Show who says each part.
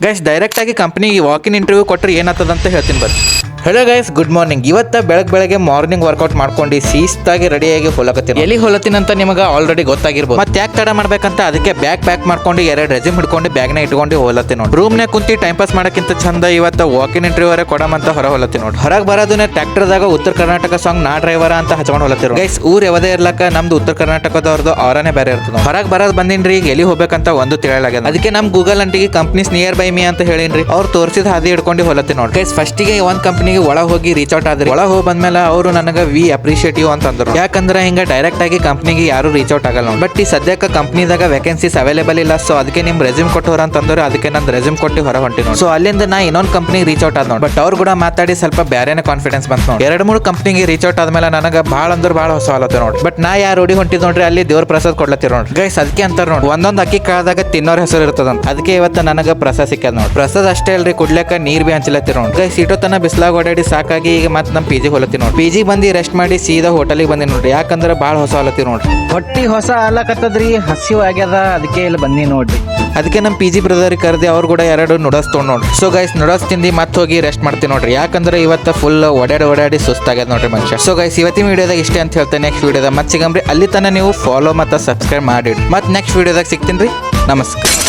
Speaker 1: Guys direct ಆಗಿ ಕಂಪ್ನಿಗೆ walk in interview ಕೊಟ್ಟರೆ ಏನಾಗ್ತದ ಅಂತ ಹೇಳ್ತೀನಿ ಬರ್ರಿ. Hello guys, good morning. ಇವತ್ತ ಬೆಳಗ್ಗೆ ಮಾರ್ನಿಂಗ್ ವರ್ಕೌಟ್ ಮಾಡ್ಕೊಂಡು ಶಿಸ್ತಾಗಿ ರೆಡಿಯಾಗಿ ಹೊಲಕತ್ತೀನಿ. ಎಲ್ಲಿ ಹೊಲತ್ತೀನಿ ಅಂತ ನಿಮಗೆ ಆಲ್ರೆಡಿ ಗೊತ್ತಾಗಿರ್ಬೋದು. ಮತ್ತೆ ಯಾಕೆ ತಡ ಮಾಡ್ಬೇಕಂತ ಅದಕ್ಕೆ ಬ್ಯಾಗ್ ಪ್ಯಾಕ್ ಮಾಡ್ಕೊಂಡು 2 ರೆಸ್ಯೂಮ್ ಹಿಡ್ಕೊಂಡು ಬ್ಯಾಗ್ನ ಇಟ್ಕೊಂಡು ಹೊಲತ್ತೀನಿ ನೋಡಿ. ರೂಮ್ನಾಗ ಕುಂತಿ ಟೈಮ್ ಪಾಸ್ ಮಾಡಕ್ಕಿಂತ ಚಂದ ಇವತ್ತು ವಾಕಿನ್ ಇಂಟರ್ವ್ಯೂ ಕೊಡಮಂತ ಹೊರ ಹೊಲತ್ತೀನಿ ನೋಡಿ. ಹೊರಗೆ ಬರೋದನ್ನ ಟ್ರ್ಯಾಕ್ಟರ್ದಾಗ ಉತ್ತರ ಕರ್ನಾಟಕ ಸಾಂಗ್ ನಾ ಡ್ರೈವರ ಅಂತ ಹಚ್ಕೊಂಡು ಹೊಲತ್ತೀನಿ ಗೈಸ್. ಊರ್ ಯಾವದೇ ಇರ್ಲಕ್ಕ ನಮ್ದು ಉತ್ತರ ಕರ್ನಾಟಕದವ್ರದ್ದು ಅವರನೇ ಬೇರೆ ಇರ್ತದೆ. ಹೊರಗೆ ಬರೋದು ಬಂದಿನ್ರಿ, ಈಗ ಎಲ್ಲಿ ಹೋಗ್ಬೇಕಂತ ಒಂದು ತಿಳಿಯಲಾಗ್ಯದ. ಅದಕ್ಕೆ ನಮ್ ಗೂಗಲ್ ಅಂಟಿಗೆ ಕಂಪ್ನೀಸ್ ನಿಯರ್ ಬೈ ಮೀ ಅಂತ ಹೇಳಿನ್ರಿ. ಅವ್ರು ತೋರಿಸಿದ ಹಾದಿ ಹಿಡ್ಕೊಂಡು ಹೊಲತ್ತೀನಿ ನೋಡಿ ಗೈಸ್. ಫಸ್ಟಿಗೆ ಒಂದ್ ಕಂಪ್ನಿಗೆ ಒಳಗೆ ಹೋಗಿ ರೀಚ್ ಔಟ್ ಆದ್ರಿ. ಒಳಗೆ ಹೋಗಿ ಬಂದ್ಮೇಲೆ ಅವರು ನನಗೆ ವಿ ಅಪ್ರಿಶಿಯೇಟ್ ಯು ಅಂತ ಅಂದ್ರು. ಯಾಕಂದ್ರೆ ಹಿಂಗ ಡೈರೆಕ್ಟ್ ಆಗಿ ಕಂಪ್ನಿಗೆ ಯಾರು ರೀಚ್ ಔಟ್ ಆಗಲ್ಲ ನೋಡಿ. ಬಟ್ ಈ ಸದ್ಯಕ್ಕೆ ಕಂಪ್ನಿದಾಗ ವೇಕೆನ್ಸೀಸ್ ಅವೈಲೇಬಲ್ ಇಲ್ಲ. ಸೊ ಅದಕ್ಕೆ ನಿಮ್ ರೆಸ್ಯೂಮ್ ಕೊಟ್ಟು ಹೊರ ಅಂತಂದ್ರೆ ಅದಕ್ಕೆ ನಂದು ರೆಸ್ಯೂಮ್ ಕೊಟ್ಟು ಹೊರ ಹೊಂಟಿ ನೋಡಿ. ಸೊ ಅಲ್ಲಿಂದ ನಾ ಇನ್ನೊಂದು ಕಂಪ್ನಿಗೆ ರೀಚ್ ಔಟ್ ಆದ್ ನೋಡಿ. ಬಟ್ ಅವ್ರು ಕೂಡ ಮಾತಾಡಿ ಸ್ವಲ್ಪ ಬೇರೆನೇ ಕಾನ್ಫಿಡೆನ್ಸ್ ಬಂತು ನೋಡಿ. 2-3 ಕಂಪ್ನಿಗೆ ರೀಚ್ ಔಟ್ ಆದ್ಮೇಲೆ ನನಗೆ ಭಾಳ ಅಂದ್ರೆ ಭಾಳ ಹೊಸ ಆಲತ್ತೆ ನೋಡಿ. ಬಟ್ ನಾ ಯಾರು ರೋಡಿ ಹೊಂಟಿದ್ ನೋಡ್ರಿ, ಅಲ್ಲಿ ದೇವ್ರ ಪ್ರಸಾದ್ ಕೊಡ್ಲತ್ತೀರ ನೋಡಿ ಗೈಸ್. ಅದಕ್ಕೆ ಅಂತಾರ ನೋಡಿ, ಒಂದೊಂದು ಅಕ್ಕಿ ಕಾಳದಾಗ ತಿನ್ನೋರ್ ಹೆಸರು ಇರ್ತದಂತ. ಅದಕ್ಕೆ ಇವತ್ತು ನನಗೆ ಪ್ರಸಾದ್ ಸಿಕ್ಕದ ನೋಡಿ. ಪ್ರಸಾದ್ ಅಷ್ಟೇ ಅಲ್ರಿ, ಕುಡ್ಲಕ್ಕ ನೀರ್ ಬಿ ಹಂಚಲತ್ತೀರ ನೋಡಿ ಗೈಸ್. ಇಟೋತನ ಬಿಸ್ಲಾಗ ಓಡಾಡಿ ಸಾಕಾಗಿ ಈಗ ಮತ್ತೆ ನಮ್ಮ PG ಹೊಲತ್ತಿ ನೋಡಿ. PG ಬಂದು ರೆಸ್ಟ್ ಮಾಡಿ ಸೀದಾ ಹೋಟೆಲಿಗೆ ಬಂದಿ ನೋಡ್ರಿ. ಯಾಕಂದ್ರೆ ಭಾಳ ಹೊಸ ಹೊಲತ್ತಿ ನೋಡ್ರಿ.
Speaker 2: ಹೊಟ್ಟಿ ಹೊಸ ಅಲ್ಲಕತ್ತದ್ರಿ, ಹಸಿವು ಆಗ್ಯದ, ಅದಕ್ಕೆ ಇಲ್ಲಿ ಬಂದಿ ನೋಡ್ರಿ.
Speaker 1: ಅದಕ್ಕೆ ನಮ್ಮ PG ಬ್ರದರ್ ಕರೆದಿ ಅವ್ರು ಕೂಡ 2 ನೂಡಲ್ಸ್ ತೊಗೊಂಡು ನೋಡ್ರಿ. ಸೊ ಗೈಸ್ ನೂಡಲ್ಸ್ ತಿಂದು ಮತ್ತೆ ಹೋಗಿ ರೆಸ್ಟ್ ಮಾಡ್ತೀನಿ ನೋಡ್ರಿ. ಯಾಕಂದ್ರೆ ಇವತ್ತು ಫುಲ್ ಓಡಾಡಿ ಸುಸ್ತಾಗ್ಯದ ನೋಡ್ರಿ ಮನುಷ್ಯ. ಸೊ ಗೈಸ್ ಇವತ್ತಿನ ವಿಡಿಯೋದಾಗ ಇಷ್ಟೇ ಅಂತ ಹೇಳ್ತೇನೆ. ನೆಕ್ಸ್ಟ್ ವಿಡಿಯೋದಾಗ ಮತ್ತೆ ಸಿಗಮ್ರಿ. ಅಲ್ಲಿ ತನಕ ನೀವು ಫಾಲೋ ಮತ್ತು ಸಬ್ಸ್ಕ್ರೈಬ್ ಮಾಡಿ. ಮತ್ತೆ ನೆಕ್ಸ್ಟ್ ವಿಡಿಯೋದಾಗ ಸಿಗ್ತೀನಿ ರೀ. ನಮಸ್ಕಾರ.